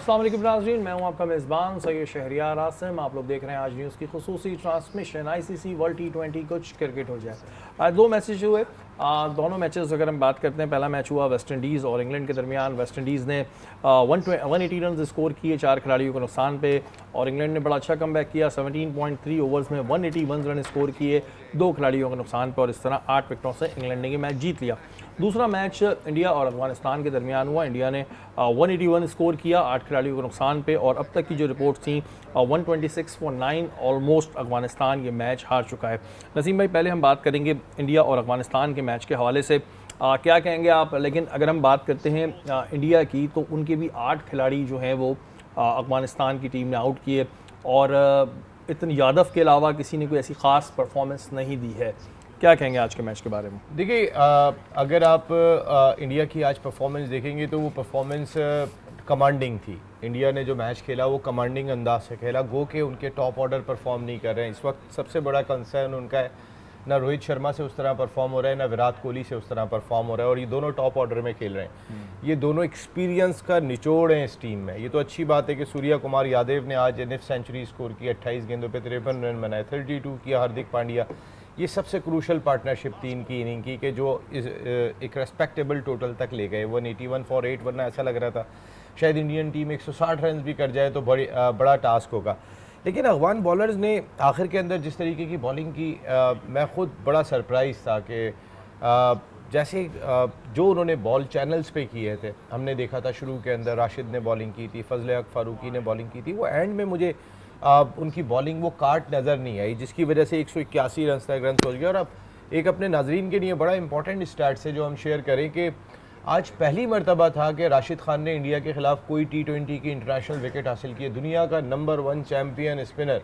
अस्सलाम वालेकुम नाज़रीन, मैं हूं आपका मेज़बान सैयद शहरियार आसिम। आप लोग देख रहे हैं आज न्यूज़ की खुसूसी ट्रांसमिशन आईसीसी वर्ल्ड T20 कुछ क्रिकेट हो जाए। आज दो मैचेस हुए, दोनों मैचेस अगर हम बात करते हैं, पहला मैच हुआ वेस्ट इंडीज़ और इंग्लैंड के दरमियान। वेस्ट इंडीज़ ने 180 रन स्कोर किए 4 खिलाड़ियों के नुकसान पे, और इंग्लैंड ने बड़ा अच्छा कमबैक किया। 17.3 ओवर्स में 181 रन स्कोर किए 2 खिलाड़ियों के नुकसान पर, और इस तरह 8 विकेटों से इंग्लैंड ने ये मैच जीत लिया। दूसरा मैच इंडिया और अफगानिस्तान के दरमियान हुआ। इंडिया ने 181 स्कोर किया 8 खिलाड़ियों के नुकसान पे, और अब तक की जो रिपोर्ट थी 126 for 9 ऑलमोस्ट अफगानिस्तान ये मैच हार चुका है। नसीम भाई, पहले हम बात करेंगे इंडिया और अफगानिस्तान के मैच के हवाले से, क्या कहेंगे आप? लेकिन अगर हम बात करते हैं इंडिया की, तो उनके भी 8 खिलाड़ी जो हैं वो अफगानिस्तान की टीम ने आउट किए, और इतन यादव के अलावा किसी ने कोई ऐसी ख़ास परफॉर्मेंस नहीं दी है। क्या कहेंगे आज के मैच के बारे में? देखिए, अगर आप इंडिया की आज परफॉर्मेंस देखेंगे तो वो परफॉर्मेंस कमांडिंग थी। इंडिया ने जो मैच खेला वो कमांडिंग अंदाज से खेला, गो के उनके टॉप ऑर्डर परफॉर्म नहीं कर रहे हैं। इस वक्त सबसे बड़ा कंसर्न उनका है, ना रोहित शर्मा से उस तरह परफॉर्म हो रहा है, ना विराट कोहली से उस तरह परफॉर्म हो रहा है, और ये दोनों टॉप ऑर्डर में खेल रहे हैं। ये दोनों एक्सपीरियंस का निचोड़ है इस टीम में। ये तो अच्छी बात है कि सूर्या कुमार यादव ने आज एनएफ सेंचुरी स्कोर की, 28 गेंदों पे 53 रन बनाए, 32 किया हार्दिक पांड्या। ये सबसे क्रूशल पार्टनरशिप थी इनकी इनिंग की, कि जो एक रेस्पेक्टेबल टोटल तक ले गए, 181 for 8, वरना ऐसा लग रहा था शायद इंडियन टीम 160 रन भी कर जाए तो बड़ा टास्क होगा। लेकिन अफगान बॉलर्स ने आखिर के अंदर जिस तरीके की बॉलिंग की, मैं ख़ुद बड़ा सरप्राइज़ था कि जैसे जो उन्होंने बॉल चैनल्स पे किए थे, हमने देखा था शुरू के अंदर राशिद ने बॉलिंग की थी, फजल हक फारूकी ने बॉलिंग की थी, वो एंड में मुझे उनकी बॉलिंग वो काट नज़र नहीं आई, जिसकी वजह से 181 रन तक रन हो गया। और अब एक अपने नाजरीन के लिए बड़ा इंपॉर्टेंट स्टैट से जो हम शेयर करें कि आज पहली मरतबा था कि राशिद खान ने इंडिया के खिलाफ कोई T20 की इंटरनेशनल विकेट हासिल की है। दुनिया का नंबर 1 चैंपियन स्पिनर,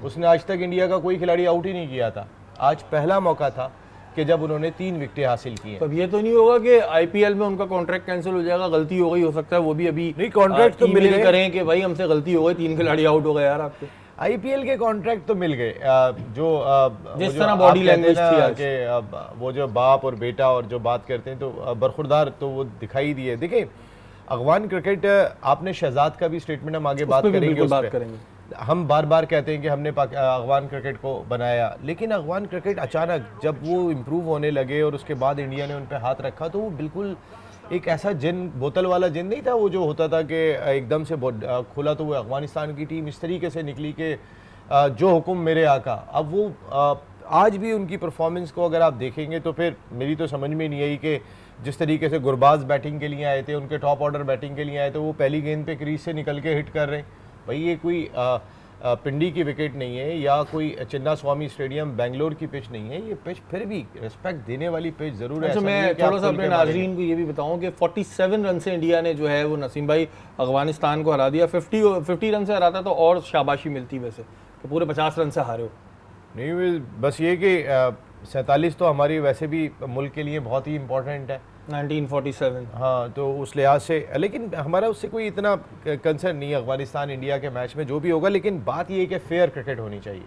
उसने आज तक इंडिया का कोई खिलाड़ी आउट ही नहीं किया था। आज पहला मौका था कि जब उन्होंने 3 विकेटें हासिल की हैं। तो ये तो नहीं होगा कि आईपीएल में उनका कॉन्ट्रैक्ट कैंसिल हो जाएगा? गलती हो गई, हो सकता है वो भी अभी नहीं, कॉन्ट्रैक्ट तो मिल करें कि भाई हमसे गलती हो गई, 3 खिलाड़ी आउट हो गए यार आपके। आईपीएल के कॉन्ट्रैक्ट तो मिल गए, जिस तरह बॉडी लैंग्वेज थी आज कि वो जो बाप और बेटा और जो बात करते हैं तो बरखुरदार तो वो दिखाई दिए। देखिए, अफगान क्रिकेट, आपने शहजाद का भी स्टेटमेंट हम आगे बात करेंगे। हम बार बार कहते हैं कि हमने अफगान क्रिकेट को बनाया, लेकिन अफगान क्रिकेट अचानक जब वो इम्प्रूव होने लगे और उसके बाद इंडिया ने उन पर हाथ रखा, तो वो बिल्कुल एक ऐसा जिन, बोतल वाला जिन नहीं था वो जो होता था कि एकदम से खुला तो वो अफगानिस्तान की टीम इस तरीके से निकली कि जो हुक्म मेरे आका। अब वो आज भी उनकी परफॉर्मेंस को अगर आप देखेंगे तो फिर मेरी तो समझ में नहीं आई कि जिस तरीके से गुरबाज बैटिंग के लिए आए थे, उनके टॉप ऑर्डर बैटिंग के लिए आए थे, वो पहली गेंद पे क्रीज से निकल के हिट कर रहे हैं। भाई ये कोई पिंडी की विकेट नहीं है या कोई चिन्ना स्वामी स्टेडियम बेंगलोर की पिच नहीं है। ये पिच फिर भी रिस्पेक्ट देने वाली पिच जरूर है। अच्छा, मैं थोड़ा सा अपने नाजरीन को ये भी बताऊं कि 47 रन से इंडिया ने जो है वो नसीम भाई अफगानिस्तान को हरा दिया। 50 रन से हराता तो और शाबाशी मिलती, वैसे तो पूरे 50 रन से हारे हो। नहीं, बस ये कि 47 तो हमारी वैसे भी मुल्क के लिए बहुत ही इम्पोर्टेंट है, 1947। हाँ, तो उस लिहाज से, लेकिन हमारा उससे कोई इतना कंसर्न नहीं है अफगानिस्तान इंडिया के मैच में जो भी होगा। लेकिन बात ये है कि फेयर क्रिकेट होनी चाहिए।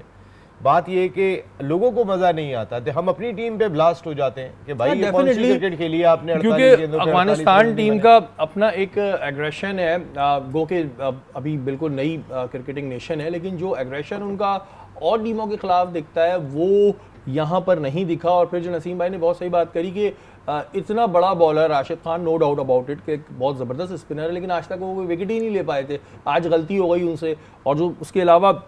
बात ये है कि लोगों को मज़ा नहीं आता, तो हम अपनी टीम पे ब्लास्ट हो जाते हैं कि भाई ये कौन सी क्रिकेट खेली आपने, क्योंकि अफगानिस्तान टीम का अपना एक एग्रेशन है। गो के अभी बिल्कुल नई क्रिकेटिंग नेशन है, लेकिन जो एग्रेशन उनका और टीमों के खिलाफ दिखता है वो यहाँ पर नहीं दिखा। और फिर जो नसीम भाई ने बहुत सही बात करी कि इतना बड़ा bowler Rashid Khan, no doubt about it, कि बहुत ज़बरदस्त स्पिनर है, लेकिन आज तक वो विकेट ही नहीं ले पाए थे। आज गलती हो गई उनसे, और जो उसके अलावा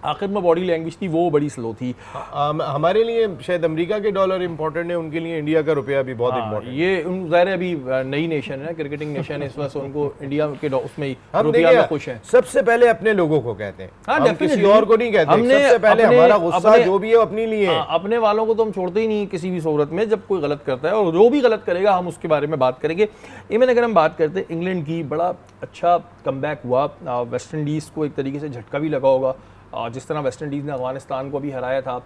आखिर में बॉडी लैंग्वेज थी वो बड़ी स्लो थी। हमारे लिए शायद अमेरिका के डॉलर इंपॉर्टेंट है, उनके लिए इंडिया का रुपया भी बहुत इंपॉर्टेंट है। ये ज़ाहिर है अभी नई नेशन है, क्रिकेटिंग नेशन है, इस वजह से उनको इंडिया के उसमें ही रुपया में खुश है। सबसे पहले अपने लोगों को कहते हैं, हम किसी और को नहीं कहते। सबसे पहले हमारा गुस्सा जो भी है अपने लिए है। अपने वालों को तो हम छोड़ते ही नहीं किसी भी सूरत में। जब कोई गलत करता है, और जो भी गलत करेगा हम उसके बारे में बात करेंगे। इवन अगर हम बात करते हैं इंग्लैंड की, बड़ा अच्छा कमबैक हुआ। वेस्ट इंडीज़ को एक तरीके से झटका भी लगा होगा, जिस तरह वेस्ट इंडीज़ ने अफगानिस्तान को भी हराया था,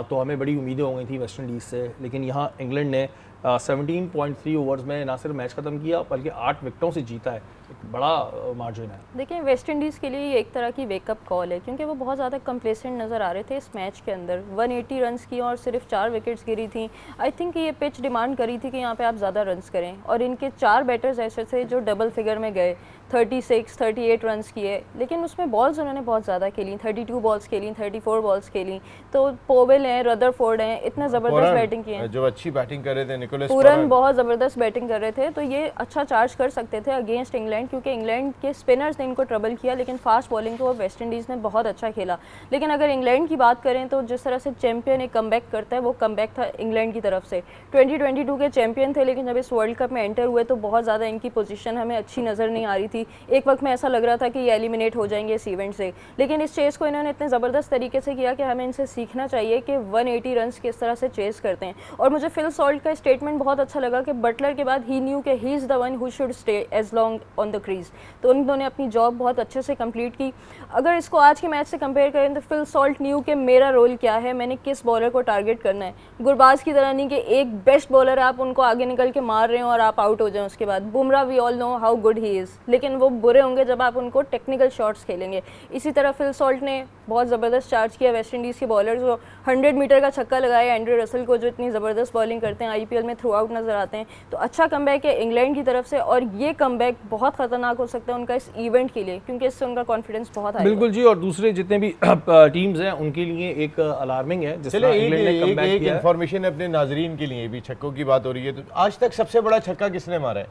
तो हमें बड़ी उम्मीदें हो गई थी वेस्ट इंडीज़ से। लेकिन यहाँ इंग्लैंड ने 17.3 ओवर्स में ना सिर्फ मैच ख़त्म किया बल्कि 8 विकेटों से जीता है, एक बड़ा मार्जिन है। देखिए वेस्ट इंडीज़ के लिए ये एक तरह की वेकअप कॉल है, क्योंकि वो बहुत ज़्यादा कंप्लेसेंट नज़र आ रहे थे इस मैच के अंदर। 180 रन्स की और सिर्फ 4 विकेट्स गिरी थी। आई थिंक ये पिच डिमांड करी थी कि यहाँ पे आप ज़्यादा रन्स करें, और इनके 4 बैटर्स ऐसे थे जो डबल फिगर में गए, 36, 38 रन्स किए, लेकिन उसमें बॉल्स उन्होंने बहुत ज़्यादा खेली, 32 बॉल्स खेली, 34 बॉल्स खेली। तो पोवेल हैं, रदरफोर्ड हैं, इतना ज़बरदस्त बैटिंग की है, जो अच्छी बैटिंग कर रहे थे, निकोलस पूरन बहुत ज़बरदस्त बैटिंग कर रहे थे, तो ये अच्छा चार्ज कर सकते थे अगेंस्ट इंग्लैंड, क्योंकि इंग्लैंड के स्पिनर्स ने इनको ट्रबल किया, लेकिन फास्ट बॉलिंग तो वेस्ट इंडीज़ ने बहुत अच्छा खेला। लेकिन अगर इंग्लैंड की बात करें तो जिस तरह से चैंपियन एक कमबैक करता है, वो कमबैक था इंग्लैंड की तरफ से। 2022 के चैंपियन थे, लेकिन जब इस वर्ल्ड कप में एंटर हुए तो बहुत ज़्यादा इनकी पोजीशन हमें अच्छी नज़र नहीं आ रही थी। एक वक्त में ऐसा लग रहा था कि ये एलिमिनेट हो जाएंगे इस इवेंट से, लेकिन इस चेस को इन्होंने इतने ज़बरदस्त तरीके से किया कि हमें इनसे सीखना चाहिए कि 180 रन्स किस तरह से चेस करते हैं। और मुझे फिल सॉल्ट का स्टेटमेंट बहुत अच्छा लगा कि बटलर के बाद ही न्यू कि he is the one who should stay as long on the crease. तो उन्होंने अपनी जॉब बहुत अच्छे से कंप्लीट की। अगर इसको आज के मैच से कंपेयर करें तो फिल सॉल्ट न्यू कि मेरा रोल क्या है, मैंने किस बॉलर को टारगेट करना है। गुरबाज की तरह नहीं कि एक बेस्ट बॉलर आप उनको आगे निकल के मार रहे हो और आप आउट हो जाएं उसके बाद। Bumrah we all know how good he is, लेकिन वो बुरे होंगे जब आप उनको टेक्निकल शॉट्स खेलेंगे। इसी तरह फिल सॉल्ट ने बहुत ज़बरदस्त चार्ज किया वेस्ट इंडीज़ के बॉलर्स को, 100 मीटर का छक्का लगाया एंड्रे रसल को, जो इतनी ज़बरदस्त बॉलिंग करते हैं, IPL में थ्रू आउट नज़र आते हैं। तो अच्छा कमबैक है इंग्लैंड की तरफ से, और ये कमबैक बहुत ख़तरनाक हो सकता है उनका इस इवेंट के लिए, क्योंकि इससे उनका कॉन्फिडेंस बहुत आएगा। बिल्कुल जी, और दूसरे जितने भी टीम्स हैं उनके लिए एक अलार्मिंग है। जिस तरह इंग्लैंड ने कमबैक एक किया है। इन्फॉर्मेशन अपने नाजरीन के लिए भी, छक्कों की बात हो रही है तो आज तक सबसे बड़ा छक्का किसने मारा है?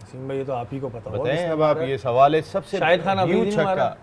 सिंह भाई ये तो आप ही को पता होगा। बताएं किसने अब मारा आप, है? ये सवाल है। सबसे शाहिद खान अफरीदी ने मारा। छक्का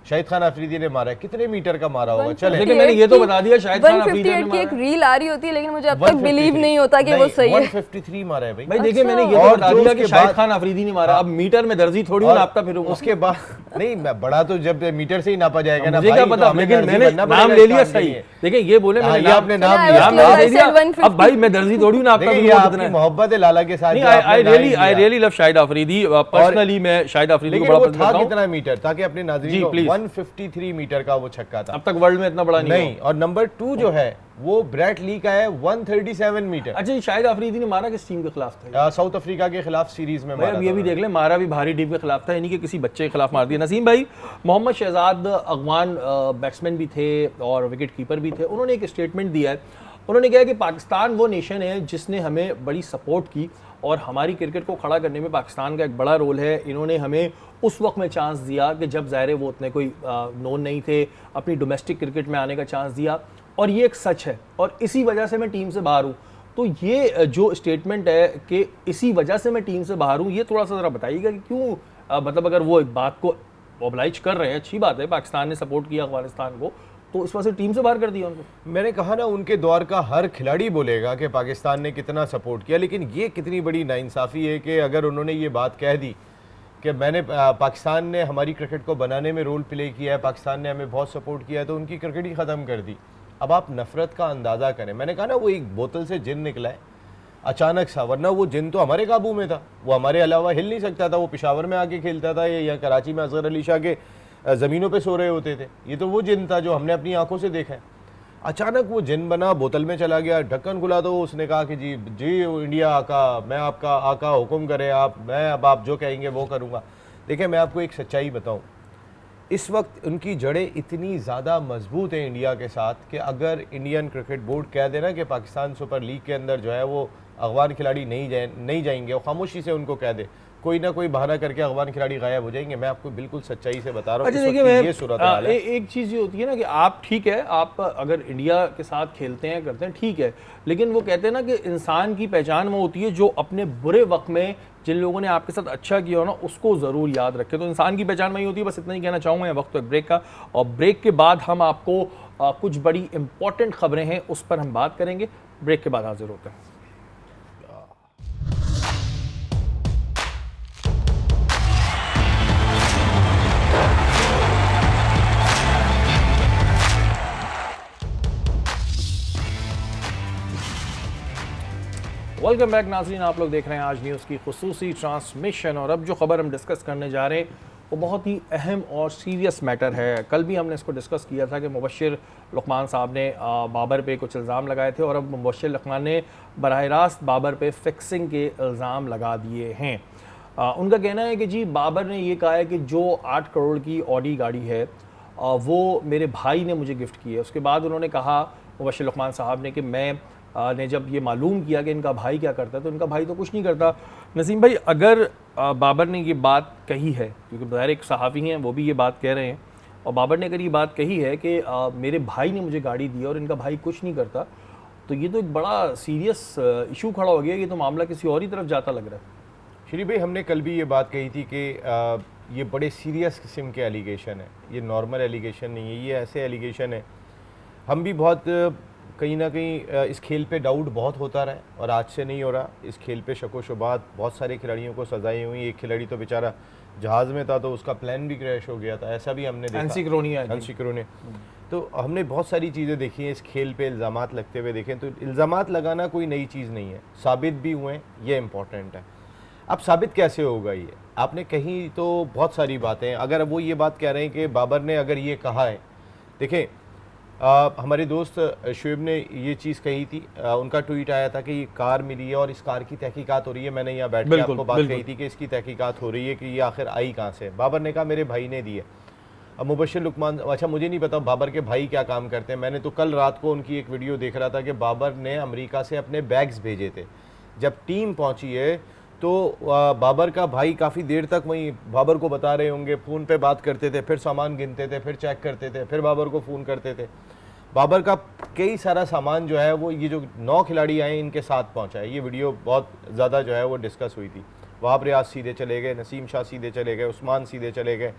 शाहिद खान अफरीदी ने मारा है। कितने मीटर का मारा होगा? चले लेकिन मैंने ये तो बता दिया शाहिद खान अफरीदी ने 158 की मारा एक है। रील आ रही होती है, लेकिन मुझे अब तक बिलीव नहीं होता कि वो सही है। 153 मारा है भाई। भाई देखिए मैंने ये और तो बता जो दिया कि उसके शाहिद बाद- खान अफरीदी ने मारा। अब मीटर में दर्जी थोड़ी और नापता फिरूंगा। उसके बाद नहीं, मैं बड़ा तो जब मीटर से ही नापा जाएगा ना मुझे भाई, क्या तो पता, हमें लेकिन दर्जी मैंने बनना नाम पड़ेगा ले इस लिया काम के सही। लिए। देखिए ये बोले हाँ, मैंने ये आपने नाम चला, लिया। उसके नाम बाद ले दिया। I said 150 अब भाई मैं दर्जी थोड़ी नापता देखिए ये फिरूंगा आपकी कितना है। मोहब्बत है लाला के साथ। नहीं, जो आपने आई नाम लिया। Really love Shahid Afridi. Personally मैं शाहिद अफरीदी को लेकिन बड़ा वो पसंद था करता हूं। कितना मीटर, ताकि अपने जी, नाज़रीन को, प्लीज। 153 मीटर का वो छक्का था। अब तक वर्ल्ड में इतना बड़ा नहीं नहीं, और नंबर 2 जो है वो ब्रैट ली का है, 137 मीटर। अच्छा, ये शाहिद अफरीदी ने मारा किस टीम के खिलाफ था? साउथ अफ्रीका के खिलाफ सीरीज में भाई मारा अब ये था भी देख ले, मारा भी भारी टीम के खिलाफ था, यानी कि किसी बच्चे के खिलाफ मार दिया। नसीम भाई, मोहम्मद शहजाद अगवान बैट्समैन भी थे और विकेट कीपर भी थे। उन्होंने एक स्टेटमेंट दिया है। उन्होंने कहा कि पाकिस्तान वो नेशन है जिसने हमें बड़ी सपोर्ट की और हमारी क्रिकेट को खड़ा करने में पाकिस्तान का एक बड़ा रोल है। इन्होंने हमें उस वक्त में चांस दिया कि जब ज़ाहिर वो उतने कोई नोन नहीं थे, अपनी डोमेस्टिक क्रिकेट में आने का चांस दिया, और ये एक सच है, और इसी वजह से मैं टीम से बाहर हूँ। तो ये जो स्टेटमेंट है कि इसी वजह से मैं टीम से बाहर हूँ, ये थोड़ा सा ज़रा बताइएगा कि क्यों, मतलब अगर वो एक बात को ऑब्लाइज कर रहे हैं, अच्छी बात है, पाकिस्तान ने सपोर्ट किया अफगानिस्तान को, तो इस वजह से टीम से बाहर कर दिया उनको। मैंने कहा ना, उनके दौर का हर खिलाड़ी बोलेगा कि पाकिस्तान ने कितना सपोर्ट किया, लेकिन ये कितनी बड़ी नाइंसाफ़ी है कि अगर उन्होंने ये बात कह दी कि मैंने पाकिस्तान ने हमारी क्रिकेट को बनाने में रोल प्ले किया है, पाकिस्तान ने हमें बहुत सपोर्ट किया है, तो उनकी क्रिकेट ही ख़त्म कर दी। अब आप नफ़रत का अंदाज़ा करें। मैंने कहा ना, वो एक बोतल से जिन निकला है अचानक सा, वरना वो जिन तो हमारे काबू में था, वो हमारे अलावा हिल नहीं सकता था। वो पेशावर में आके खेलता था या कराची में असगर अली शाह के ज़मीनों पे सो रहे होते थे। ये तो वो जिन था जो हमने अपनी आंखों से देखा है। अचानक वो जिन बना, बोतल में चला गया, ढक्कन खुला तो उसने कहा कि जी जी इंडिया आका, मैं आपका आका, हुक्म करें आप, मैं अब आप जो कहेंगे वो करूँगा। देखिए मैं आपको एक सच्चाई बताऊँ, इस वक्त उनकी जड़ें इतनी ज़्यादा मजबूत हैं इंडिया के साथ कि अगर इंडियन क्रिकेट बोर्ड कह देना कि पाकिस्तान सुपर लीग के अंदर जो है वो अफगान खिलाड़ी नहीं जाएंगे, और खामोशी से उनको कह दे, कोई ना कोई बहाना करके अफगान खिलाड़ी गायब हो जाएंगे। मैं आपको बिल्कुल सच्चाई से बता रहा हूँ। अच्छा देखिए, मैं ये सूरत हाल है। एक चीज़ ये होती है ना कि आप ठीक है, आप अगर इंडिया के साथ खेलते हैं करते हैं ठीक है, लेकिन वो कहते हैं ना कि इंसान की पहचान वो होती है जो अपने बुरे वक्त में जिन लोगों ने आपके साथ अच्छा किया हो ना, उसको ज़रूर याद रखें। तो इंसान की पहचान वही होती है। बस इतना ही कहना चाहूँगा। ये वक्त तो एक ब्रेक का, और ब्रेक के बाद हम आपको कुछ बड़ी इंपॉर्टेंट खबरें हैं उस पर हम बात करेंगे। ब्रेक के बाद हाजिर होते हैं। वेलकम बैक नाज़रीन, आप लोग देख रहे हैं आज न्यूज़ की खुसूसी ट्रांसमिशन। और अब जो खबर हम डिस्कस करने जा रहे हैं वो बहुत ही अहम और सीरियस मैटर है। कल भी हमने इसको डिस्कस किया था कि मुबश्शिर लुकमान साहब ने बाबर पे कुछ इल्ज़ाम लगाए थे और अब मुबश्शिर लुकमान ने बराह रास्त बाबर पे फिक्सिंग के इल्ज़ाम लगा दिए हैं। उनका कहना है कि जी बाबर ने ये कहा है कि जो 8 करोड़ की ऑडी गाड़ी है वो मेरे भाई ने मुझे गिफ्ट की है। उसके बाद उन्होंने कहा मुबश्शिर लुकमान साहब ने कि मैं ने जब ये मालूम किया कि इनका भाई क्या करता है तो इनका भाई तो कुछ नहीं करता। नसीम भाई, अगर बाबर ने ये बात कही है, क्योंकि ज़ाहिर एक सहाफ़ी हैं वो भी ये बात कह रहे हैं, और बाबर ने अगर ये बात कही है कि मेरे भाई ने मुझे गाड़ी दी और इनका भाई कुछ नहीं करता, तो ये तो एक बड़ा सीरियस इशू खड़ा हो गया। ये तो मामला किसी और ही तरफ जाता लग रहा है। श्री भाई, हमने कल भी ये बात कही थी कि ये बड़े सीरियस किस्म के एलिगेशन है, ये नॉर्मल एलिगेशन नहीं है, ये ऐसे एलिगेशन है। हम भी बहुत कहीं ना कहीं इस खेल पे डाउट बहुत होता रहा है और आज से नहीं हो रहा। इस खेल पे शक व शुबात, बहुत सारे खिलाड़ियों को सजाएं हुई। एक खिलाड़ी तो बेचारा जहाज़ में था तो उसका प्लान भी क्रैश हो गया था, ऐसा भी हमने देखा। हंसी क्रोने। तो हमने बहुत सारी चीज़ें देखी हैं इस खेल पे, इल्ज़ामात लगते हुए देखें। तो इल्ज़ामात लगाना कोई नई चीज़ नहीं है, साबित भी हुए, ये इंपॉर्टेंट है। अब साबित कैसे होगा ये? आपने कही तो बहुत सारी बातें, अगर वो ये बात कह रहे हैं कि बाबर ने अगर ये कहा है, देखें हमारे दोस्त शुएब ने ये चीज़ कही थी, उनका ट्वीट आया था कि ये कार मिली है और इस कार की तहकीकात हो रही है। मैंने यहाँ बैठ के आपको बात कही थी कि इसकी तहकीकात हो रही है कि ये आखिर आई कहाँ से। बाबर ने कहा मेरे भाई ने दी है। अब मुबश्शिर लुकमान, अच्छा मुझे नहीं पता बाबर के भाई क्या काम करते हैं। मैंने तो कल रात को उनकी एक वीडियो देख रहा था कि बाबर ने अमेरिका से अपने बैग्स भेजे थे। जब टीम पहुँची है तो बाबर का भाई काफ़ी देर तक वहीं बाबर को बता रहे होंगे, फ़ोन पे बात करते थे, फिर सामान गिनते थे, फिर चेक करते थे, फिर बाबर को फ़ोन करते थे। बाबर का कई सारा सामान जो है वो ये जो 9 खिलाड़ी आए इनके साथ पहुंचा है। ये वीडियो बहुत ज़्यादा जो है वो डिस्कस हुई थी। वहाब रियाज सीधे चले गए, नसीम शाह सीधे चले गए, उस्मान सीधे चले गए,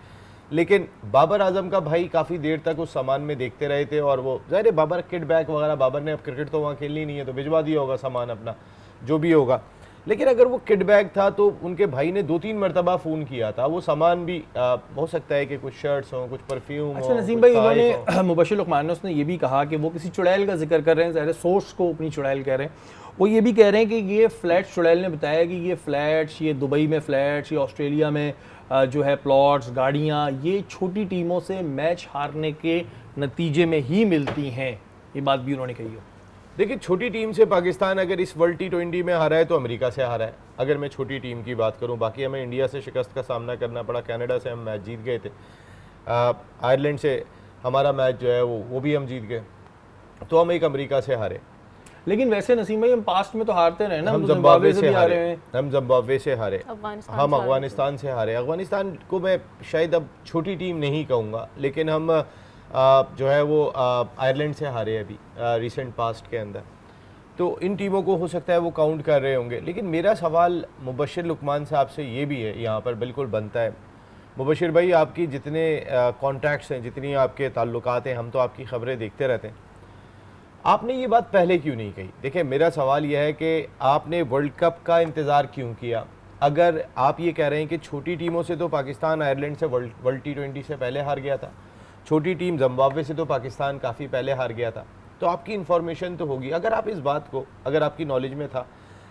लेकिन बाबर आजम का भाई काफ़ी देर तक उस सामान में देखते रहे थे। और वो ज़ाहिर बाबर किट बैग वगैरह, बाबर ने अब क्रिकेट तो वहाँ खेलनी नहीं है तो भिजवा दिया होगा सामान अपना जो भी होगा। लेकिन अगर वो किट बैग था तो उनके भाई ने 2-3 मरतबा फ़ोन किया था। वो सामान भी हो सकता है कि कुछ शर्ट्स हों, कुछ परफ्यूम। अच्छा नसीम भाई, उन्होंने मुबश्शिर लुकमान ने उसने ये भी कहा कि वो किसी चुड़ैल का जिक्र कर रहे हैं, ज़ाहिर सोर्स को अपनी चुड़ैल कह रहे हैं। वो ये भी कह रहे हैं कि ये फ्लैट्स, चुड़ैल ने बताया कि ये फ्लैट्स, ये दुबई में फ्लैट्स, ये ऑस्ट्रेलिया में जो है प्लॉट्स, गाड़ियाँ, ये छोटी टीमों से मैच हारने के नतीजे में ही मिलती हैं। ये बात भी उन्होंने कही है। देखिए, छोटी टीम से पाकिस्तान अगर इस वर्ल्ड T20 में हारा है तो अमेरिका से हारा है, अगर मैं छोटी टीम की बात करूं। बाकी हमें इंडिया से शिकस्त का सामना करना पड़ा, कनाडा से हम मैच जीत गए थे, आयरलैंड से हमारा मैच जो है वो भी हम जीत गए, तो हम एक अमेरिका से हारे। लेकिन वैसे नसीम भाई हम पास्ट में तो हारते रहे ना, हम जिम्बाब्वे से हारे, हम जिम्बाब्वे से हारे, हम अफगानिस्तान से हारे। अफगानिस्तान को मैं शायद अब छोटी टीम नहीं कहूँगा, लेकिन हम जो है वो आयरलैंड से हारे अभी रिसेंट पास्ट के अंदर। तो इन टीमों को हो सकता है वो काउंट कर रहे होंगे। लेकिन मेरा सवाल मुबश्शिर लुकमान साहब से ये भी है, यहाँ पर बिल्कुल बनता है। मुबश्शिर भाई, आपकी जितने कॉन्टैक्ट्स हैं, जितनी आपके ताल्लुकात हैं, हम तो आपकी खबरें देखते रहते हैं, आपने ये बात पहले क्यों नहीं कही? देखिए, मेरा सवाल यह है कि आपने वर्ल्ड कप का इंतज़ार क्यों किया? अगर आप ये कह रहे हैं कि छोटी टीमों से तो पाकिस्तान आयरलैंड से वर्ल्ड T20 से पहले हार गया था, छोटी टीम जिम्बाब्वे से तो पाकिस्तान काफ़ी पहले हार गया था, तो आपकी इन्फॉर्मेशन तो होगी। अगर आप इस बात को, अगर आपकी नॉलेज में था,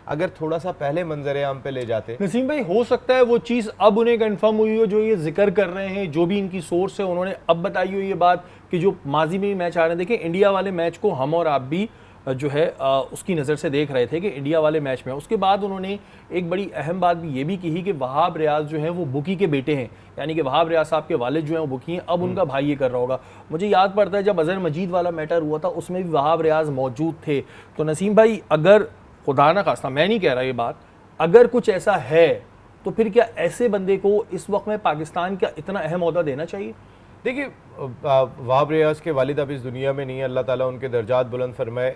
अगर थोड़ा सा पहले मंजर आम पे ले जाते। नसीम भाई, हो सकता है वो चीज़ अब उन्हें कंफर्म हुई हो जो ये जिक्र कर रहे हैं, जो भी इनकी सोर्स है उन्होंने अब बताई हो ये बात कि जो माजी में भी मैच आ रहे हैं। देखिए, इंडिया वाले मैच को हम और आप भी जो है उसकी नज़र से देख रहे थे कि इंडिया वाले मैच में, उसके बाद उन्होंने एक बड़ी अहम बात भी ये भी कही कि वहाब रियाज जो है वो बुकी के बेटे हैं, यानी कि वहाब रियाज साहब के वालिद जो हैं वो बुकी हैं। अब उनका भाई ये कर रहा होगा। मुझे याद पड़ता है जब अजहर मजीद वाला मैटर हुआ था उसमें भी वहाब रियाज मौजूद थे। तो नसीम भाई, अगर खुदा न खास्ता, मैं नहीं कह रहा ये बात, अगर कुछ ऐसा है तो फिर क्या ऐसे बंदे को इस वक्त में पाकिस्तान का इतना अहम ओहदा देना चाहिए? देखिए, वहाब रियाज के वालिद अब इस दुनिया में नहीं है, अल्लाह ताला उनके दर्जात बुलंद फरमाए।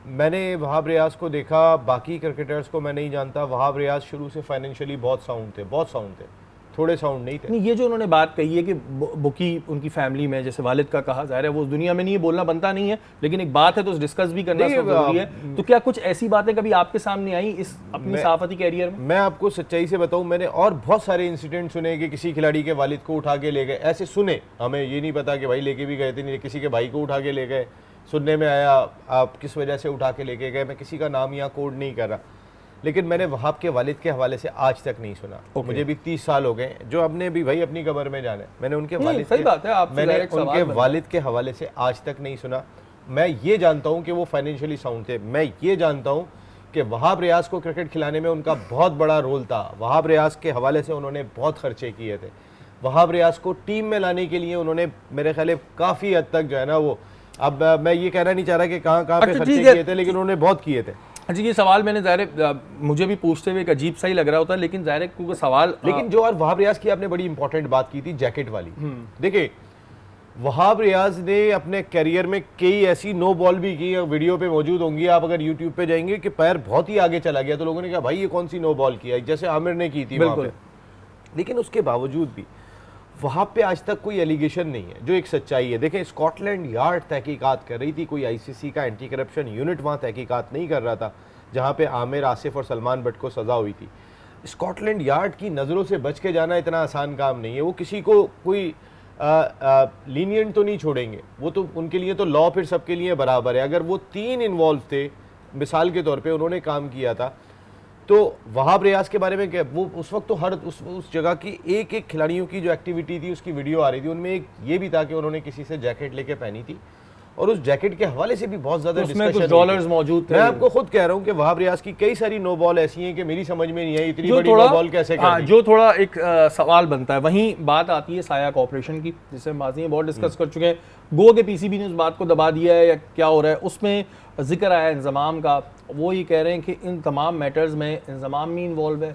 मैंने वहाब रियाज को देखा, बाकी क्रिकेटर्स को मैं नहीं जानता। वहाब रियाज शुरू से फाइनेंशियली बहुत साउंड थे, बहुत साउंड थे, थोड़े साउंड नहीं थे। नहीं, ये जो उन्होंने बात कही है कि बुकी उनकी फैमिली में, जैसे वालिद का कहा, ज़ाहिर है वो उस दुनिया में नहीं है, बोलना बनता नहीं है, लेकिन एक बात है तो डिस्कस भी करना जरूरी है। तो क्या कुछ ऐसी बातें कभी आपके सामने आई इस अपनी सहाफती कैरियर में? मैं आपको सच्चाई से बताऊं, मैंने और बहुत सारे इंसिडेंट सुने कि किसी खिलाड़ी के वालिद को उठा के ले गए, ऐसे सुने। हमें ये नहीं पता कि भाई लेके भी गए थे, नहीं, किसी के भाई को उठा के ले गए, सुनने में आया। आप किस वजह से उठा के लेके गए, मैं किसी का नाम यहाँ कोड नहीं कर रहा, लेकिन मैंने वहाब के वालिद के हवाले से आज तक नहीं सुना। मुझे भी 30 साल हो गए, जो हमने भी भाई अपनी कब्र में जाना है, मैंने उनके वालिद सही बात है, आपसे मैंने direct सवाल उनके बना। वालिद के हवाले से आज तक नहीं सुना। मैं ये जानता हूँ कि वो फाइनेंशियली साउंड थे, मैं ये जानता हूँ कि वहाब रियाज को क्रिकेट खिलाने में उनका बहुत बड़ा रोल था। वहाब रियाज के हवाले से उन्होंने बहुत खर्चे किए थे। वहाब रियाज को टीम में लाने के लिए उन्होंने मेरे ख्याल काफ़ी हद तक जो है ना वो, अब मैं ये कहना नहीं चाह रहा कि कहाँ पे अच्छा, खर्चे ठीक है। किए थे, लेकिन उन्होंने बहुत किए थे। अच्छा, ये सवाल मैंने ज़ाहिर मुझे भी पूछते हुए एक अजीब सा ही लग रहा होता है, लेकिन ज़ाहिर क्योंकि सवाल लेकिन जो और वहाब रियाज की आपने बड़ी इंपॉर्टेंट बात की थी जैकेट वाली, देखिए वहाब रियाज ने अपने करियर में कई ऐसी नो बॉल भी की, वीडियो पे मौजूद होंगी आप अगर यूट्यूब पे जाएंगे, कि पैर बहुत ही आगे चला गया, तो लोगों ने कहा भाई ये कौन सी नो बॉल किया, जैसे आमिर ने की थी वहाँ पे। लेकिन उसके बावजूद भी वहाँ पे आज तक कोई एलिगेशन नहीं है, जो एक सच्चाई है। देखें, स्कॉटलैंड यार्ड तहकीकात कर रही थी, कोई आईसीसी का एंटी करप्शन यूनिट वहाँ तहकीकात नहीं कर रहा था, जहाँ पे आमिर, आसिफ और सलमान बट को सज़ा हुई थी। स्कॉटलैंड यार्ड की नज़रों से बच के जाना इतना आसान काम नहीं है। वो किसी को कोई लीनियंट तो नहीं छोड़ेंगे, वो तो उनके लिए तो लॉ फिर सबके लिए बराबर है। अगर वो 3 इन्वॉल्व थे, मिसाल के तौर पे उन्होंने काम किया था, तो वहाब रियाज के बारे में क्या, वो उस वक्त तो हर उस जगह की एक एक खिलाड़ियों की जो एक्टिविटी थी उसकी वीडियो आ रही थी, उनमें एक ये भी था कि उन्होंने किसी से जैकेट लेके पहनी थी, और उस जैकेट के हवाले से भी बहुत ज्यादा उसमें कुछ डॉलर्स मौजूद थे। मैं आपको खुद कह रहा हूँ कि वहाब रियाज की कई सारी नो बॉल ऐसी हैं कि मेरी समझ में नहीं आई, इतनी बड़ी नो बॉल कैसे कर दी। जो थोड़ा एक सवाल बनता है, वहीं बात आती है साया कॉर्पोरेशन की, जिसे हम माजी में बहुत डिस्कस कर चुके हैं। गो के पीसीबी ने उस बात को दबा दिया है या क्या हो रहा है, उसमें जिक्र आया इंजमाम का। वो ये कह रहे हैं कि इन तमाम मैटर्स में इंजमाम भी इन्वॉल्व है,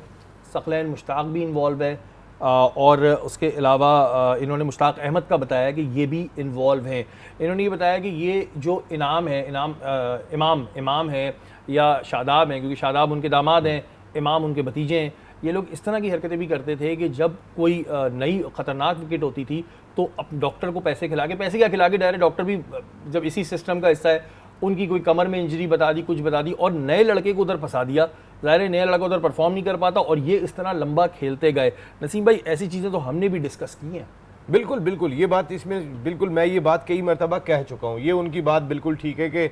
सकलैन मुश्ताक भी इन्वॉल्व है, और उसके अलावा इन्होंने मुश्ताक अहमद का बताया कि ये भी इन्वॉल्व हैं। इन्होंने ये बताया कि ये जो इनाम है, इमाम है या शादाब हैं, क्योंकि शादाब उनके दामाद हैं, इमाम उनके भतीजे हैं, ये लोग इस तरह की हरकतें भी करते थे कि जब कोई नई ख़तरनाक विकेट होती थी तो अब डॉक्टर को पैसे खिला के डायरेक्ट डॉक्टर भी जब इसी सिस्टम का हिस्सा है, उनकी कोई कमर में इंजरी बता दी, कुछ बता दी, और नए लड़के को उधर फंसा दिया। ज़ाहिर है नया लड़का उधर परफॉर्म नहीं कर पाता, और ये इस तरह लंबा खेलते गए। नसीम भाई, ऐसी चीज़ें तो हमने भी डिस्कस की हैं। बिल्कुल बिल्कुल, ये बात इसमें बिल्कुल, मैं ये बात कई मरतबा कह चुका हूँ, ये उनकी बात बिल्कुल ठीक है कि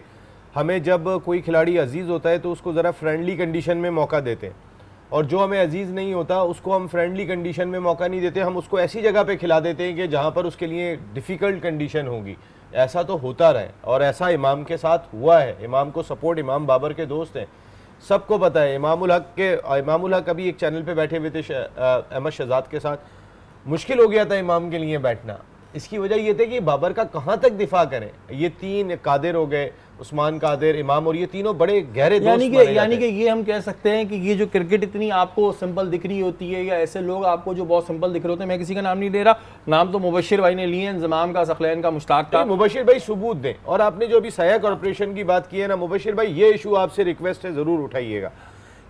हमें जब कोई खिलाड़ी अजीज़ होता है तो उसको ज़रा फ्रेंडली कंडीशन में मौका देते हैं, और जो हमें अजीज़ नहीं होता उसको हम फ्रेंडली कंडीशन में मौका नहीं देते, हम उसको ऐसी जगह पे खिला देते हैं कि जहाँ पर उसके लिए डिफ़िकल्ट कंडीशन होगी। ऐसा तो होता रहे, और ऐसा इमाम के साथ हुआ है। इमाम को सपोर्ट, इमाम बाबर के दोस्त हैं, सबको पता है। इमामुल हक अभी एक चैनल पे बैठे हुए थे अहमद शहजाद के साथ, मुश्किल हो गया था इमाम के लिए बैठना। इसकी वजह ये थी कि बाबर का कहाँ तक दिफा करें। ये 3 कादिर हो गए, उस्मान कादिर, इमाम, और ये तीनों बड़े गहरे दोस्त यानी कि ये हम कह सकते हैं कि ये जो क्रिकेट इतनी आपको सिंपल दिख रही होती है, या ऐसे लोग आपको जो बहुत सिंपल दिख रहे होते हैं, मैं किसी का नाम नहीं ले रहा, नाम तो मुबशिर भाई ने लिए हैं, इंजमाम का, सकलैन का, मुश्ताक का। मुबशिर भाई सबूत दें। और आपने जो अभी साया कॉर्पोरेशन की बात की है ना मुबशिर भाई, ये इशू आपसे रिक्वेस्ट है, ज़रूर उठाइएगा,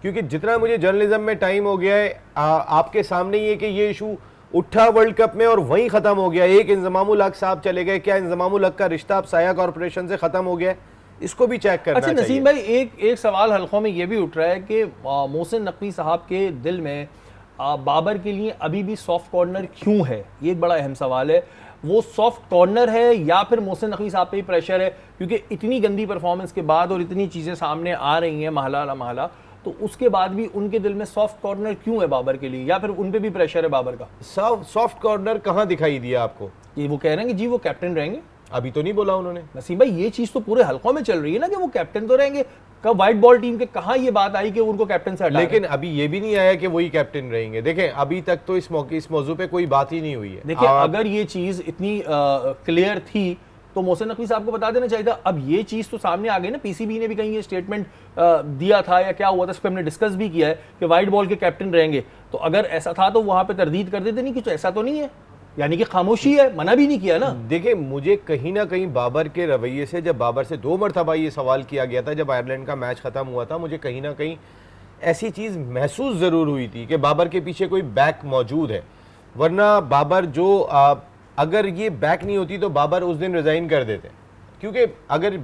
क्योंकि जितना मुझे जर्नलिज्म में टाइम हो गया है, आपके सामने ये कि ये इशू उठा वर्ल्ड कप में और वहीं ख़त्म हो गया। एक इंजमामुल हक साहब चले गए, क्या इंजमामुल हक का रिश्ता अब साया कॉर्पोरेशन से ख़त्म हो गया है? इसको भी चेक करना चाहिए। अच्छा नसीम भाई, एक सवाल हल्कों में ये भी उठ रहा है कि मोहसिन नकवी साहब के दिल में बाबर के लिए अभी भी सॉफ्ट कॉर्नर क्यों है? ये एक बड़ा अहम सवाल है। वो सॉफ्ट कॉर्नर है या फिर मोहसिन नकवी साहब पे ही प्रेशर है? क्योंकि इतनी गंदी परफॉर्मेंस के बाद और इतनी चीज़ें सामने आ रही हैं महला ना महला, तो उसके बाद भी उनके दिल में सॉफ्ट कॉर्नर क्यों है बाबर के लिए, या फिर उन पे भी प्रेशर है बाबर का? सॉफ्ट कॉर्नर कहाँ दिखाई दिया आपको? ये वो कह रहे हैं कि जी वो कैप्टन रहेंगे। अभी तो नहीं बोला उन्होंने। नसीम भाई, ये चीज तो पूरे हलकों में चल रही है ना कि वो कैप्टन तो रहेंगे। कब व्हाइट बॉल टीम के कहाँ ये बात आई कि उनको कैप्टन से हटा? लेकिन अभी ये भी नहीं आया कि वही कैप्टन रहेंगे। देखें, अभी तक तो इस मौजू पे कोई बात ही नहीं हुई है। देखिए, अगर ये चीज इतनी क्लियर थी तो मोहसिन नकवी साहब को बता देना चाहिए था। अब ये चीज तो सामने आ गई ना, पीसीबी ने भी कहीं ये स्टेटमेंट दिया था या क्या हुआ था, इस पर हमने डिस्कस भी किया है कि व्हाइट बॉल के कैप्टन रहेंगे। तो अगर ऐसा था तो वहां पे तरदीद कर देते नहीं कि तो ऐसा तो नहीं है, यानी कि खामोशी है, मना भी नहीं किया ना। देखिए, मुझे कहीं ना कहीं बाबर के रवैये से, जब बाबर से 2 मरतबा ये सवाल किया गया था जब आयरलैंड का मैच खत्म हुआ था, मुझे कहीं ना कहीं ऐसी चीज़ महसूस ज़रूर हुई थी कि बाबर के पीछे कोई बैक मौजूद है। वरना बाबर जो अगर ये बैक नहीं होती तो बाबर उस दिन रिज़ाइन कर देते, क्योंकि अगर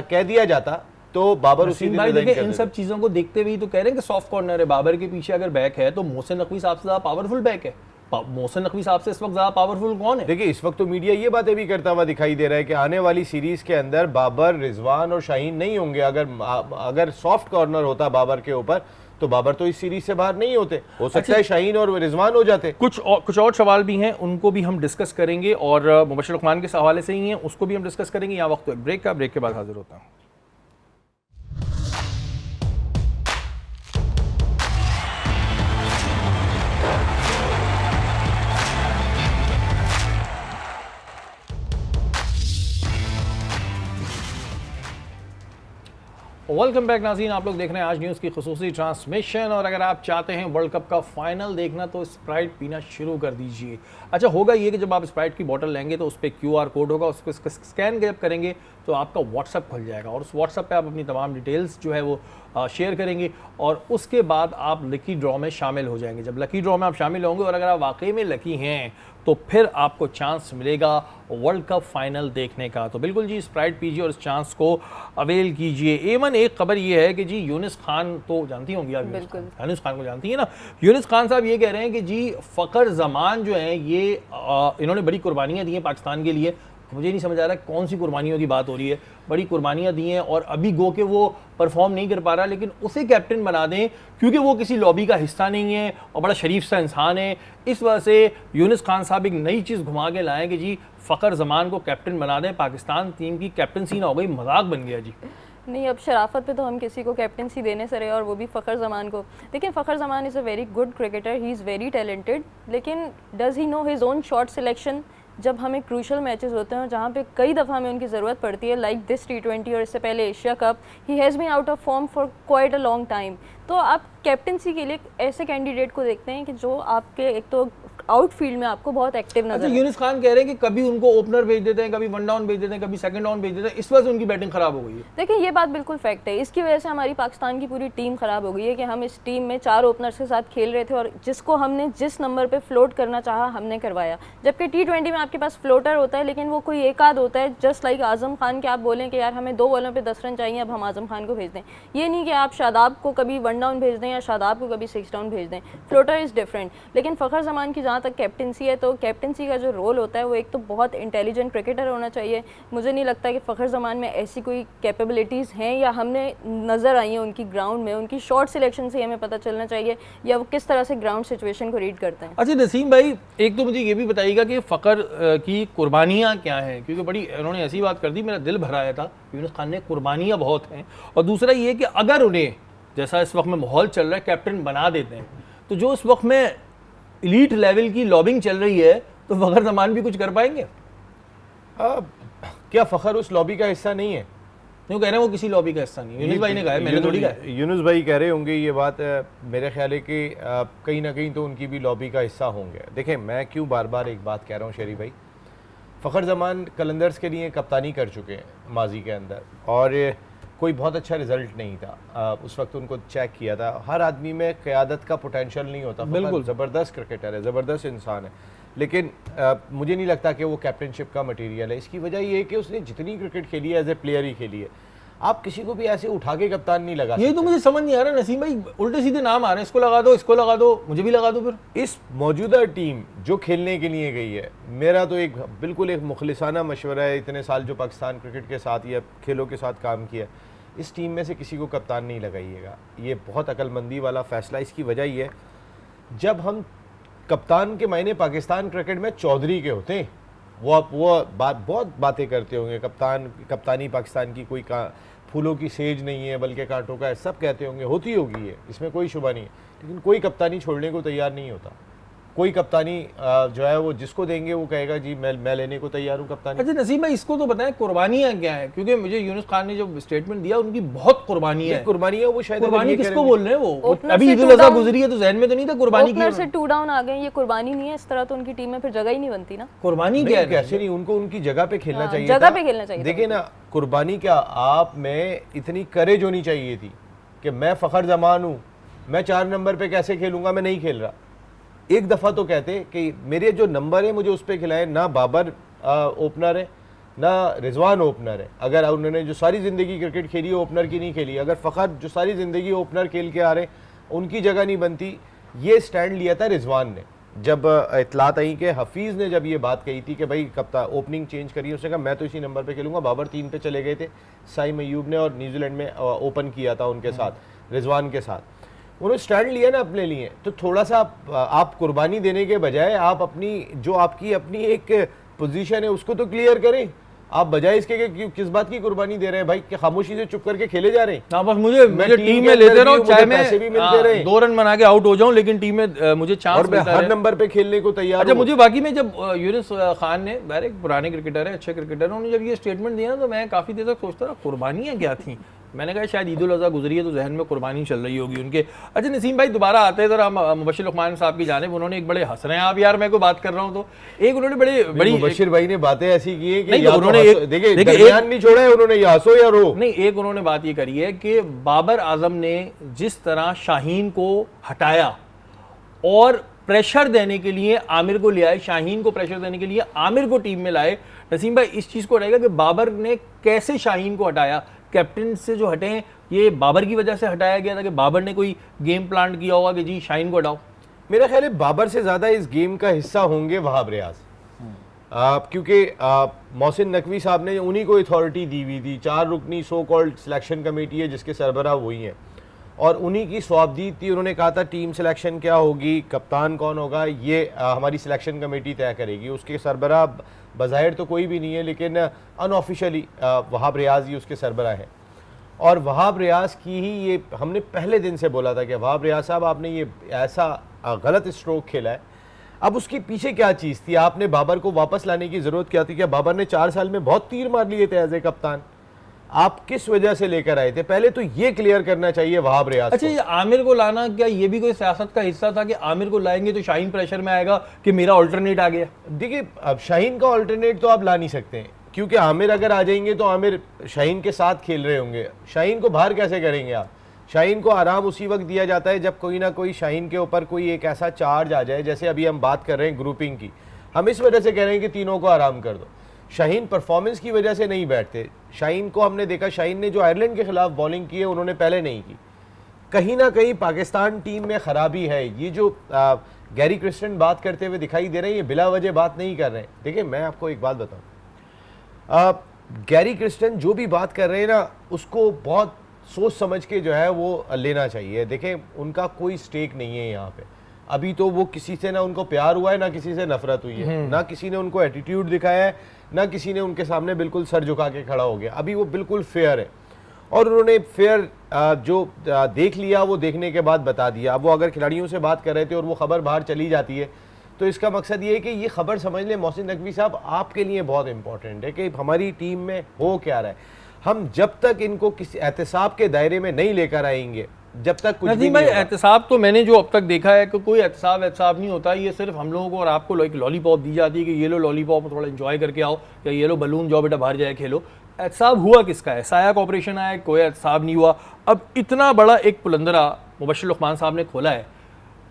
कह दिया जाता तो बाबर उसी दिन रिज़ाइन कर देते। इन सब चीज़ों को देखते हुए तो कह रहे हैं कि सॉफ्ट कॉर्नर है बाबर के पीछे। अगर बैक है तो मोहसिन नकवी साहब से ज़्यादा पावरफुल बैक है। मोहसिन नकवी साहब से इस वक्त ज़्यादा पावरफुल कौन है? देखिए, इस वक्त तो मीडिया ये बातें भी करता हुआ दिखाई दे रहा है कि आने वाली सीरीज के अंदर बाबर, रिजवान और शाहीन नहीं होंगे। अगर सॉफ्ट कॉर्नर होता बाबर के ऊपर तो बाबर तो इस सीरीज से बाहर नहीं होते, हो सकता है शाहीन और रिजवान हो जाते। कुछ और सवाल भी हैं, उनको भी हम डिस्कस करेंगे, और मुबश्शिर लुकमान के हवाले से ही हैं, उसको भी हम डिस्कस करेंगे। यहाँ वक्त एक ब्रेक का, ब्रेक के बाद हाजिर होता हूँ। वेलकम बैक नाज़रीन, आप लोग देख रहे हैं आज न्यूज़ की खुसूसी ट्रांसमिशन। और अगर आप चाहते हैं वर्ल्ड कप का फाइनल देखना तो स्प्राइट पीना शुरू कर दीजिए। अच्छा, होगा ये कि जब आप स्प्राइट की बोतल लेंगे तो उस पर QR कोड होगा, उसको स्कैन जब करेंगे तो आपका व्हाट्सअप खुल जाएगा, और उस व्हाट्सअप पे आप अपनी तमाम डिटेल्स जो है वो शेयर करेंगे, और उसके बाद आप लकी ड्रॉ में शामिल हो जाएंगे। जब लकी ड्रॉ में आप शामिल होंगे और अगर आप वाकई में लकी हैं तो फिर आपको चांस मिलेगा वर्ल्ड कप फाइनल देखने का। तो बिल्कुल जी, स्प्राइट पीजिए और इस चांस को अवेल कीजिए। एमन एक खबर ये है कि जी यूनिस खान तो जानती होंगी आप, यूनिस खान को जानती है ना। यूनिस खान साहब ये कह रहे हैं कि जी फ़खर ज़मान जो हैं ये इन्होंने बड़ी कुर्बानियाँ दी हैं पाकिस्तान के लिए। मुझे नहीं समझ आ रहा कौन सी कुर्बानियों की बात हो रही है। बड़ी कुर्बानियाँ दी हैं और अभी गो के वो परफॉर्म नहीं कर पा रहा, लेकिन उसे कैप्टन बना दें क्योंकि वो किसी लॉबी का हिस्सा नहीं है और बड़ा शरीफ सा इंसान है। इस वजह से यूनिस खान साहब एक नई चीज़ घुमा के लाएँ कि जी फ़खर ज़मान को कैप्टन बना दें, पाकिस्तान टीम की कैप्टनसी ना हो गई, मजाक बन गया जी। नहीं, अब शराफत पे तो हम किसी को कैप्टनसी देने से रहे, और वो भी फ़खर ज़मान को। देखिए, Fakhar Zaman is a very good cricketer, he is very talented, लेकिन does he know his own shot selection. जब हमें क्रूशल मैचेस होते हैं जहाँ पे कई दफ़ा हमें उनकी ज़रूरत पड़ती है, लाइक दिस T20 और इससे पहले Asia Cup, he has been out of form for quite a long time. तो आप कैप्टनसी के लिए ऐसे कैंडिडेट को देखते हैं कि जो आपके एक तो आउटफील्ड में आपको बहुत एक्टिव नजर अच्छा, यूनिस खान कह रहे हैं कि कभी उनको ओपनर भेज देते हैं, कभी वन डाउन भेज देते हैं, कभी सेकंड डाउन भेज देते हैं, इस वजह से उनकी बैटिंग खराब हो गई है। देखिए, ये बात बिल्कुल फैक्ट है। इसकी वजह से हमारी पाकिस्तान की पूरी टीम खराब हो गई है कि हम इस टीम में 4 ओपनर्स के साथ खेल रहे थे और जिसको हमने जिस नंबर पे फ्लोट करना चाहा हमने करवाया। जबकि T20 में आपके पास फ्लोटर होता है, लेकिन वो कोई एक आध होता है, जस्ट लाइक आजम खान के आप बोलें कि यार हमें 2 बॉलों पे 10 रन चाहिए, अब हम आजम खान को भेज दें। ये नहीं कि आप शादाब को कभी वन डाउन भेज दें या शादाब को कभी 6 डाउन भेज दें। Floater is different. लेकिन फ़खर ज़मान की जहाँ तक कैप्टनसी है, तो कैप्टनसी का जो रोल होता है वो एक तो बहुत इंटेलिजेंट क्रिकेटर होना चाहिए। मुझे नहीं लगता कि फ़खर ज़मान में ऐसी कोई कैपेबिलिटीज़ हैं या हमने नज़र आई हैं उनकी ग्राउंड में। उनकी शॉट सिलेक्शन से हमें पता चलना चाहिए या वो किस तरह से ग्राउंड सिचुएशन को रीड करते हैं। अच्छा नसीम भाई, एक तो मुझे ये भी बताइएगा कि फ़खर की कुर्बानियाँ क्या हैं, क्योंकि बड़ी उन्होंने ऐसी बात कर दी, मेरा दिल भर आया था। यूनिस खान ने कुर्बानियाँ बहुत हैं, और दूसरा ये कि अगर उन्हें जैसा इस वक्त में माहौल चल रहा है कैप्टन बना देते हैं तो जो इस वक्त में एलीट लेवल की लॉबिंग चल रही है तो फ़खर ज़मान भी कुछ कर पाएंगे? क्या फ़खर उस लॉबी का हिस्सा नहीं है? क्यों कह रहे हैं वो किसी लॉबी का हिस्सा नहीं है? यूनुस भाई ने कहा है, मैंने थोड़ी कहा। यूनुस भाई कह रहे होंगे ये बात, मेरे ख्याल है कि कहीं ना कहीं तो उनकी भी लॉबी का हिस्सा होंगे। देखें, मैं क्यों बार बार एक बात कह रहा हूँ शेरी भाई, फ़खर ज़मान कलंदर्स के लिए कप्तानी कर चुके हैं माजी के अंदर, और कोई बहुत अच्छा रिजल्ट नहीं था। उस वक्त उनको चेक किया था। हर आदमी में क़यादत का पोटेंशियल नहीं होता। बिल्कुल ज़बरदस्त क्रिकेटर है, ज़बरदस्त इंसान है, लेकिन मुझे नहीं लगता कि वो कैप्टनशिप का मटेरियल है। इसकी वजह ये है कि उसने जितनी क्रिकेट खेली है एज ए प्लेयर ही खेली है। आप किसी को भी ऐसे उठा के कप्तान नहीं लगा। ये तो मुझे समझ नहीं आ रहा नसीम भाई, उल्टे सीधे नाम आ रहे हैं, इसको लगा दो, इसको लगा दो, मुझे भी लगा दो। फिर इस मौजूदा टीम जो खेलने के लिए गई है, मेरा तो एक बिल्कुल एक मुखलिसाना मशवरा है, इतने साल जो पाकिस्तान क्रिकेट के साथ या खेलों के साथ काम किया, इस टीम में से किसी को कप्तान नहीं लगाइएगा। ये बहुत अक्लमंदी वाला फैसला। इसकी वजह ये है, जब हम कप्तान के मायने पाकिस्तान क्रिकेट में चौधरी के होते हैं, वो बहुत बातें करते होंगे, कप्तानी पाकिस्तान की कोई फूलों की सेज नहीं है बल्कि कांटों का है, सब कहते होंगे, होती होगी ये, इसमें कोई शुबा नहीं है। लेकिन कोई कप्तानी छोड़ने को तैयार नहीं होता। कोई कप्तानी जो है वो जिसको देंगे वो कहेगा जी मैं लेने को तैयार हूँ कप्तानी। अच्छा नसीम भाई, इसको तो बताएं कुर्बानियाँ क्या है, क्योंकि मुझे यूनुस खान ने जो स्टेटमेंट दिया उनकी बहुत कुर्बानी है। कुर्बानियाँ वो शायद कुर्बानी किसको बोल रहे हैं? वो अभी ईद उल अज़हा गुजरी है तो जहन में तो नहीं था कुर्बानी की? से 2 डाउन आ गए, ये कुर्बानी नहीं है। इस तरह तो उनकी टीम में फिर जगह ही नहीं बनती ना। कुर्बानी क्या है? कैसे नहीं, उनको उनकी जगह पे खेलना चाहिए, जगह पे खेलना चाहिए। देखिए ना, कुर्बानी क्या, आप में इतनी करेज होनी चाहिए थी कि मैं फ़खर ज़मान हूँ, मैं 4 नंबर पे कैसे खेलूंगा, मैं नहीं खेल रहा। एक दफ़ा तो कहते कि मेरे जो नंबर है मुझे उस पर खिलाएं। ना बाबर ओपनर है, ना रिजवान ओपनर है। अगर उन्होंने जो सारी ज़िंदगी क्रिकेट खेली है ओपनर की नहीं खेली, अगर फ़खर जो सारी ज़िंदगी ओपनर खेल के आ रहे उनकी जगह नहीं बनती। ये स्टैंड लिया था रिजवान ने जब इतलात आई कि हफीज़ ने जब ये बात कही थी कि भाई कप्तान ओपनिंग चेंज करिए, उसने कहा मैं तो इसी नंबर पे खेलूंगा। बाबर 3 पे चले गए थे, साइम अयूब ने और न्यूजीलैंड में ओपन किया था उनके साथ, रिजवान के साथ। उन्होंने स्टैंड लिया ना अपने लिए, तो थोड़ा सा आप कुर्बानी देने के बजाय आप अपनी जो आपकी अपनी एक पोजीशन है उसको तो क्लियर करें। आप बजाय इसके कि किस बात की कुर्बानी दे रहे हैं भाई, कि खामोशी से चुप करके खेले जा रहे हैं। हाँ, बस मुझे टीम में लेते रहो, चाहे मैं 2 रन बना के आउट हो जाऊं, लेकिन टीम में मुझे चांस मिलता हर नंबर पे खेलने को तैयार। अच्छा, मुझे बाकी में जब यूनुस खान ने, वह एक पुराने क्रिकेटर है, अच्छे क्रिकेटर, उन्होंने जब ये स्टेटमेंट दिया ना, तो मैं काफी देर तक सोचता रहा कुर्बानियां क्या थी। मैंने कहा शायद ईद उल अज़हा गुजरी है तो जहन में कुर्बानी चल रही होगी उनके। अच्छा नसीम भाई, दोबारा आते हैं जरा मुबशिर लुकमान साहब की जानिब। उन्होंने एक बड़े हंस रहे हैं आप यार, मैं कोई बात कर रहा हूँ तो एक उन्होंने बड़ी मुबशिर भाई ने बातें ऐसी की है कि नहीं, या उन्होंने तो देखिए दरमियान नहीं छोड़ा है उन्होंने, या हंसो या रो। नहीं, एक उन्होंने बात ये करी है कि बाबर आजम ने जिस तरह शाहीन को हटाया और प्रेशर देने के लिए आमिर को ले आए, शाहीन को प्रेशर देने के लिए आमिर को टीम में लाए। नसीम भाई, इस चीज़ को हटाएगा कि बाबर ने कैसे शाहीन को हटाया, कैप्टन से जो हटे हैं ये बाबर की वजह से हटाया गया था कि बाबर ने कोई गेम प्लान किया होगा कि जी शाहीन को हटाओ? मेरा ख्याल है बाबर से ज़्यादा इस गेम का हिस्सा होंगे वहाब रियाज, क्योंकि मोहसिन नकवी साहब ने उन्हीं को अथॉरिटी दी हुई थी। 4 रुकनी सो कॉल्ड सिलेक्शन कमेटी है जिसके सरबराह वही हैं, और उन्हीं की स्वाबदीद थी। उन्होंने कहा था टीम सिलेक्शन क्या होगी, कप्तान कौन होगा, ये हमारी सिलेक्शन कमेटी तय करेगी। उसके सरबराह बज़ाहिर तो कोई भी नहीं है, लेकिन अनऑफिशियली वहाब रियाज ही उसके सरबराह है। और वहाब रियाज की ही ये हमने पहले दिन से बोला था कि वहाब रियाज साहब आपने ये ऐसा गलत स्ट्रोक खेला है। अब उसके पीछे क्या चीज़ थी, आपने बाबर को वापस लाने की ज़रूरत क्या थी? क्या बाबर ने 4 साल में बहुत तीर मार लिए थे एज ए कप्तान? आप किस वजह से लेकर आए थे, पहले तो ये क्लियर करना चाहिए वहाब रियाज। अच्छा, ये आमिर को लाना, क्या ये भी कोई सियासत का हिस्सा था कि आमिर को लाएंगे तो शाहीन प्रेशर में आएगा कि मेरा ऑल्टरनेट आ गया? देखिए, अब शाहीन का ऑल्टरनेट तो आप ला नहीं सकते हैं, क्योंकि आमिर अगर आ जाएंगे तो आमिर शाहीन के साथ खेल रहे होंगे। शाहीन को बाहर कैसे करेंगे आप? शाहीन को आराम उसी वक्त दिया जाता है जब कोई ना कोई शाहीन के ऊपर कोई एक ऐसा चार्ज आ जाए। जैसे अभी हम बात कर रहे हैं ग्रुपिंग की, हम इस वजह से कह रहे हैं कि तीनों को आराम कर दो। शाहीन परफॉर्मेंस की वजह से नहीं बैठते। शाहीन को हमने देखा, शाहीन ने जो आयरलैंड के खिलाफ बॉलिंग की है उन्होंने पहले नहीं की। कहीं ना कहीं पाकिस्तान टीम में खराबी है। ये जो गैरी क्रिस्टन बात करते हुए दिखाई दे रहे हैं, ये बिला वजह बात नहीं कर रहे हैं। देखिए, मैं आपको एक बात बताऊं, गैरी क्रिस्टन जो भी बात कर रहे हैं ना, उसको बहुत सोच समझ के जो है वो लेना चाहिए। देखें, उनका कोई स्टेक नहीं है यहाँ पे। अभी तो वो किसी से ना उनको प्यार हुआ है, ना किसी से नफरत हुई है, ना किसी ने उनको एटीट्यूड दिखाया है, ना किसी ने उनके सामने बिल्कुल सर झुका के खड़ा हो गया। अभी वो बिल्कुल फेयर है, और उन्होंने फेयर जो देख लिया वो देखने के बाद बता दिया। अब वो अगर खिलाड़ियों से बात कर रहे थे और वो खबर बाहर चली जाती है, तो इसका मकसद ये है कि ये खबर समझ लें मोहसिन नकवी साहब, आपके लिए बहुत इंपॉर्टेंट है कि हमारी टीम में हो क्या रहा है। हम जब तक इनको किसी एहतसाब के दायरे में नहीं लेकर आएंगे, जब तक कुछ भी नहीं होगा। एहतसाब तो मैंने जो अब तक देखा है कि कोई एहतसाब नहीं होता। ये सिर्फ हम लोगों को और आपको एक लॉलीपॉप दी जाती है कि ये लो लॉलीपॉप, थोड़ा एंजॉय करके आओ, या ये लो बलून, जाओ बेटा बाहर जाए खेलो। एहतसाब हुआ किसका है? साया कॉर्पोरेशन आया, कोई एहतसाब नहीं हुआ। अब इतना बड़ा एक पुलंदरा मुबशिर लुकमान साहब ने खोला है।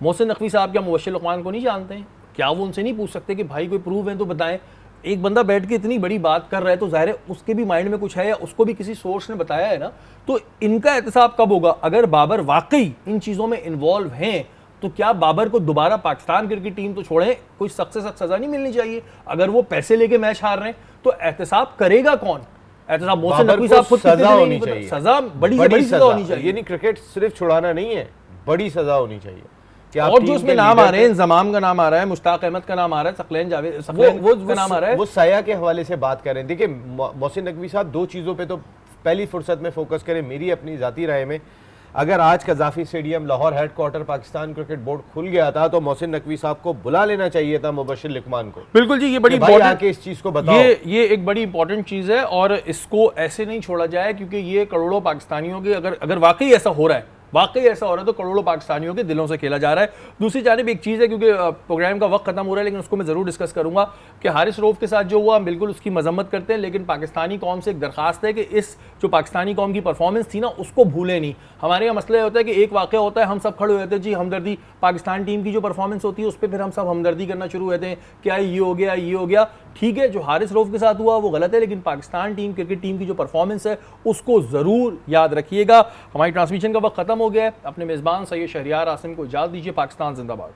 मोहसिन नकवी साहब क्या मुबशिर लुकमान को नहीं जानते हैं? क्या वो उनसे नहीं पूछ सकते कि भाई कोई प्रूफ है तो बताएं? एक बंदा बैठ के इतनी बड़ी बात कर रहा है तो जाहिर है उसके भी माइंड में कुछ है, या उसको भी किसी सोर्स ने बताया है ना। तो इनका एहतसाब कब होगा? अगर बाबर वाकई इन चीज़ों में इन्वॉल्व हैं तो क्या बाबर को दोबारा पाकिस्तान क्रिकेट टीम तो छोड़ें, कोई सख्त से सख्त सज़ा नहीं मिलनी चाहिए? अगर वो पैसे लेके मैच हार रहे हैं तो एहतसाब करेगा कौन? एहतसाब मोहसिन नकवी साहब खुद सजा होनी चाहिए, सजा बड़ी से बड़ी सजा होनी चाहिए। ये नहीं क्रिकेट सिर्फ छुड़ाना नहीं है, बड़ी सजा होनी चाहिए। और जो उसमें नाम आ रहे हैं, इंजमाम का नाम आ रहा है, मुश्ताक अहमद का नाम आ रहा है, सकलैन जावेद का नाम आ रहा है, वो साया के हवाले से बात कर रहे हैं। देखिए, मोहसिन नकवी साहब 2 चीज़ों पे तो पहली फुर्सत में फोकस करें। मेरी अपनी ज़ाती राय में, अगर आज Gaddafi stadium Lahore headquarter Pakistan cricket board खुल गया था तो मोहसिन नकवी साहब को बुला लेना चाहिए था, मुबशिर लुकमान को। बिल्कुल जी, ये बड़ी इंपॉर्टेंट इस चीज़ को बताओ। ये एक बड़ी इंपॉर्टेंट चीज़ है और इसको ऐसे नहीं छोड़ा जाए, क्योंकि ये करोड़ों पाकिस्तानियों के, अगर वाकई ऐसा हो रहा है, तो करोड़ों पाकिस्तानियों के दिलों से खेला जा रहा है। दूसरी जानिब एक चीज़ है, क्योंकि प्रोग्राम का वक्त खत्म हो रहा है, लेकिन उसको मैं ज़रूर डिस्कस करूंगा कि हारिस रऊफ के साथ जो हुआ, हम बिल्कुल उसकी मजम्मत करते हैं, लेकिन पाकिस्तानी कौम से एक दरखास्त है कि इस जो पाकिस्तानी कौम की परफॉर्मेंस थी ना, उसको भूलें नहीं। हमारे यहाँ मसला होता है कि एक वाक़या होता है, हम सब खड़े होते हैं जी हमदर्दी, पाकिस्तान टीम की जो परफॉर्मेंस होती है उस पर फिर हम सब हमदर्दी करना शुरू होते हैं, क्या ये हो गया, ये हो गया। ठीक है, जो हारिस रऊफ के साथ हुआ वो गलत है, लेकिन पाकिस्तान टीम, क्रिकेट टीम की जो परफॉर्मेंस है उसको ज़रूर याद रखिएगा। हमारी ट्रांसमिशन का वक्त खत्म हो गया है। अपने मेज़बान सैयद शहरियार आसिम को इजाज़त दीजिए। पाकिस्तान जिंदाबाद।